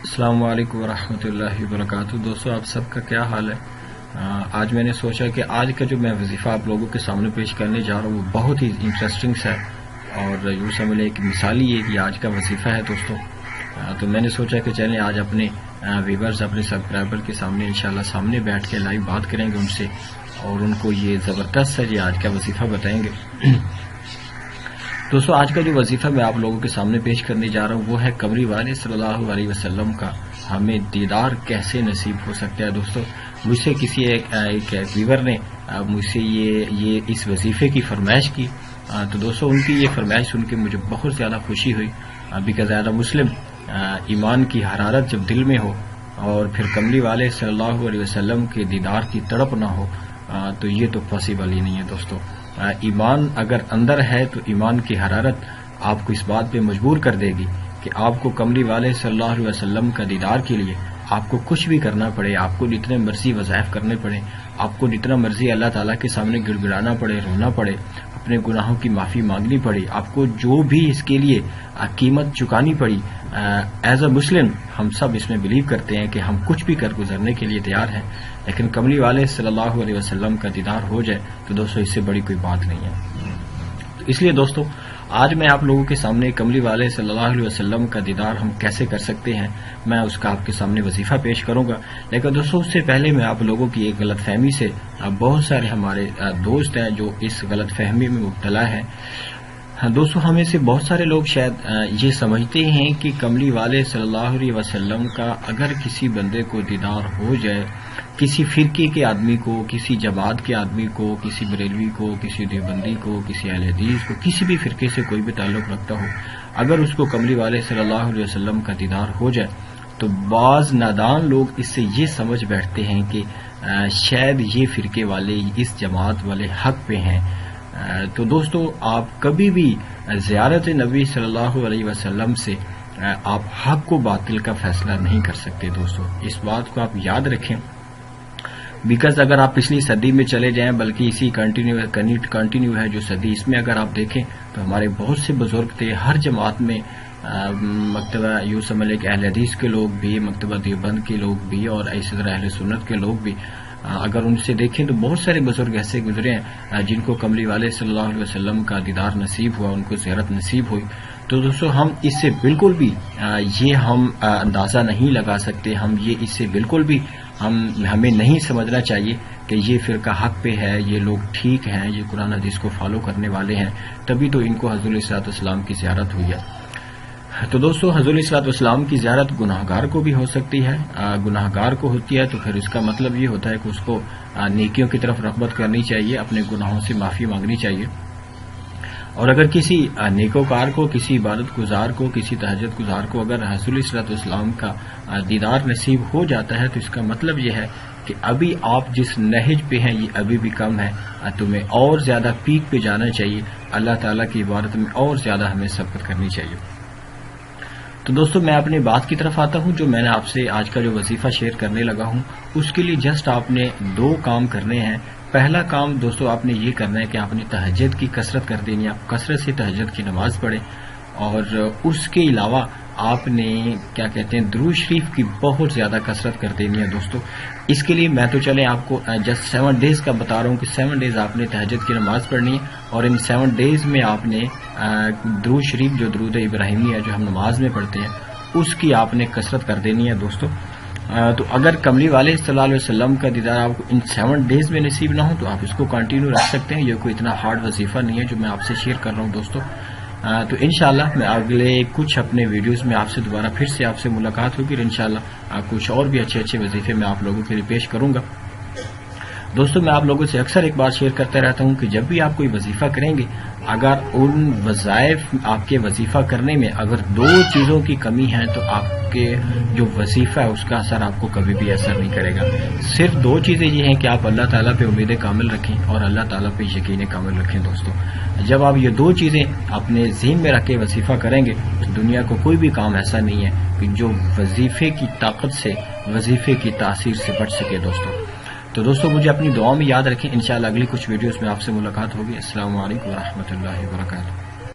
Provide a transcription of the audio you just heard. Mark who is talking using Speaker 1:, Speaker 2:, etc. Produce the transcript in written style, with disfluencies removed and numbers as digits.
Speaker 1: السلام علیکم ورحمۃ اللہ وبرکاتہ۔ دوستو آپ سب کا کیا حال ہے؟ آج میں نے سوچا کہ آج کا جو میں وظیفہ آپ لوگوں کے سامنے پیش کرنے جا رہا ہوں وہ بہت ہی انٹرسٹنگ ہے اور یوں سمجھ لیں کہ مثالی یہ آج کا وظیفہ ہے دوستو۔ تو میں نے سوچا کہ چلیں آج اپنے ویورز اپنے سبسکرائبر کے سامنے انشاءاللہ سامنے بیٹھ کے لائیو بات کریں گے ان سے اور ان کو یہ زبردست ہے یہ آج کا وظیفہ بتائیں گے۔ دوستو آج کا جو وظیفہ میں آپ لوگوں کے سامنے پیش کرنے جا رہا ہوں وہ ہے قمری والے صلی اللہ علیہ وسلم کا ہمیں دیدار کیسے نصیب ہو سکتا ہے۔ دوستو مجھ سے کسی ایک ویور نے مجھ سے یہ اس وظیفے کی فرمائش کی، تو دوستو ان کی یہ فرمائش سن کے مجھے بہت زیادہ خوشی ہوئی، بیکاز ایز اے مسلم ایمان کی حرارت جب دل میں ہو اور پھر قمری والے صلی اللہ علیہ وسلم کے دیدار کی تڑپ نہ ہو تو یہ تو پاسبل ہی نہیں ہے دوستو۔ ایمان اگر اندر ہے تو ایمان کی حرارت آپ کو اس بات پہ مجبور کر دے گی کہ آپ کو قمری والے صلی اللہ علیہ وسلم کا دیدار کے لیے آپ کو کچھ بھی کرنا پڑے، آپ کو جتنے مرضی وظائف کرنے پڑے، آپ کو جتنا مرضی اللہ تعالیٰ کے سامنے گڑ گڑانا پڑے، رونا پڑے، اپنے گناہوں کی معافی مانگنی پڑی، آپ کو جو بھی اس کے لیے قیمت چکانی پڑی، ایز اے مسلم ہم سب اس میں بلیو کرتے ہیں کہ ہم کچھ بھی کر گزرنے کے لیے تیار ہیں، لیکن قمری والے صلی اللہ علیہ وسلم کا دیدار ہو جائے تو دوستو اس سے بڑی کوئی بات نہیں ہے۔ تو اس لیے دوستو آج میں آپ لوگوں کے سامنے قمری والے صلی اللہ علیہ وسلم کا دیدار ہم کیسے کر سکتے ہیں میں اس کا آپ کے سامنے وظیفہ پیش کروں گا، لیکن دوستو اس سے پہلے میں آپ لوگوں کی ایک غلط فہمی سے بہت سارے ہمارے دوست ہیں جو اس غلط فہمی میں مبتلا ہیں۔ دوستو ہمیں سے بہت سارے لوگ شاید یہ سمجھتے ہیں کہ قمری والے صلی اللہ علیہ وسلم کا اگر کسی بندے کو دیدار ہو جائے، کسی فرقے کے آدمی کو، کسی جماعت کے آدمی کو، کسی بریلوی کو، کسی دیوبندی کو، کسی اہل حدیث کو، کسی بھی فرقے سے کوئی بھی تعلق رکھتا ہو، اگر اس کو قمری والے صلی اللہ علیہ وسلم کا دیدار ہو جائے تو بعض نادان لوگ اس سے یہ سمجھ بیٹھتے ہیں کہ شاید یہ فرقے والے اس جماعت والے حق پہ ہیں۔ تو دوستو آپ کبھی بھی زیارت نبی صلی اللہ علیہ وسلم سے آپ حق کو باطل کا فیصلہ نہیں کر سکتے۔ دوستو اس بات کو آپ یاد رکھیں، بیکاز اگر آپ پچھلی صدی میں چلے جائیں، بلکہ اسی کنٹینیو ہے جو صدی، اس میں اگر آپ دیکھیں تو ہمارے بہت سے بزرگ تھے ہر جماعت میں، مکتبہ یوں سمجھ لیں کہ اہل حدیث کے لوگ بھی، مکتبہ دیوبند کے لوگ بھی اور اسی طرح اہل سنت کے لوگ بھی، اگر ان سے دیکھیں تو بہت سارے بزرگ ایسے گزرے ہیں جن کو قمری والے صلی اللہ علیہ وسلم کا دیدار نصیب ہوا، ان کو زیارت نصیب ہوئی۔ تو دوستو ہم اس سے بالکل بھی یہ ہم اندازہ نہیں لگا سکتے، ہم یہ اس سے بالکل بھی ہمیں نہیں سمجھنا چاہیے کہ یہ فرقہ حق پہ ہے، یہ لوگ ٹھیک ہیں، یہ قرآن حدیث کو فالو کرنے والے ہیں، تبھی تو ان کو حضور علیہ الصلوۃ والسلام کی زیارت ہوئی ہے۔ تو دوستو حضور علیہ الصلوۃ والسلام کی زیارت گناہگار کو بھی ہو سکتی ہے، گناہگار کو ہوتی ہے تو پھر اس کا مطلب یہ ہوتا ہے کہ اس کو نیکیوں کی طرف رغبت کرنی چاہیے، اپنے گناہوں سے معافی مانگنی چاہیے، اور اگر کسی نیکوکار کو، کسی عبادت گزار کو، کسی تہجد گزار کو اگر حضور علیہ الصلوۃ والسلام کا دیدار نصیب ہو جاتا ہے تو اس کا مطلب یہ ہے کہ ابھی آپ جس نہج پہ ہیں یہ ابھی بھی کم ہے، تمہیں اور زیادہ پیک پہ جانا چاہیے، اللہ تعالیٰ کی عبادت میں اور زیادہ ہمیں سبقت کرنی چاہیے۔ تو دوستو میں اپنی بات کی طرف آتا ہوں، جو میں نے آپ سے آج کا جو وظیفہ شیئر کرنے لگا ہوں اس کے لیے جسٹ آپ نے 2 کام کرنے ہیں۔ پہلا کام دوستو آپ نے یہ کرنا ہے کہ آپ نے تہجد کی کثرت کر دینی ہے، آپ کثرت سے تہجد کی نماز پڑھیں، اور اس کے علاوہ آپ نے کیا کہتے ہیں درود شریف کی بہت زیادہ کثرت کر دینی ہے دوستو۔ اس کے لیے میں تو چلیں آپ کو جسٹ 7 ڈیز کا بتا رہا ہوں کہ 7 ڈیز آپ نے تہجد کی نماز پڑھنی ہے، اور ان 7 ڈیز میں آپ نے درود شریف جو درود ابراہیمی ہے جو ہم نماز میں پڑھتے ہیں اس کی آپ نے کثرت کر دینی ہے دوستو۔ تو اگر قمری والے صلی اللہ علیہ وسلم کا دیدار آپ کو ان 7 ڈیز میں نصیب نہ ہو تو آپ اس کو کنٹینیو رکھ سکتے ہیں، یہ کوئی اتنا ہارڈ وظیفہ نہیں ہے جو میں آپ سے شیئر کر رہا ہوں دوستو۔ تو انشاءاللہ میں اگلے کچھ اپنے ویڈیوز میں آپ سے دوبارہ پھر سے آپ سے ملاقات ہوگی، اور انشاءاللہ کچھ اور بھی اچھے وظیفے میں آپ لوگوں کے لیے پیش کروں گا۔ دوستو میں آپ لوگوں سے اکثر ایک بات شیئر کرتا رہتا ہوں کہ جب بھی آپ کوئی وظیفہ کریں گے، اگر ان وظائف آپ کے وظیفہ کرنے میں اگر 2 چیزوں کی کمی ہے تو آپ کے جو وظیفہ ہے اس کا اثر آپ کو کبھی بھی اثر نہیں کرے گا۔ صرف 2 چیزیں یہ ہیں کہ آپ اللہ تعالیٰ پہ امید کامل رکھیں اور اللہ تعالیٰ پہ یقین کامل رکھیں دوستو۔ جب آپ یہ 2 چیزیں اپنے ذہن میں رکھ کے وظیفہ کریں گے تو دنیا کو کوئی بھی کام ایسا نہیں ہے کہ جو وظیفے کی طاقت سے، وظیفے کی تاثیر سے بچ سکے دوستو۔ تو دوستو مجھے اپنی دعاؤں میں یاد رکھیں، انشاءاللہ اگلی کچھ ویڈیوز میں آپ سے ملاقات ہوگی۔ السلام علیکم ورحمۃ اللہ وبرکاتہ۔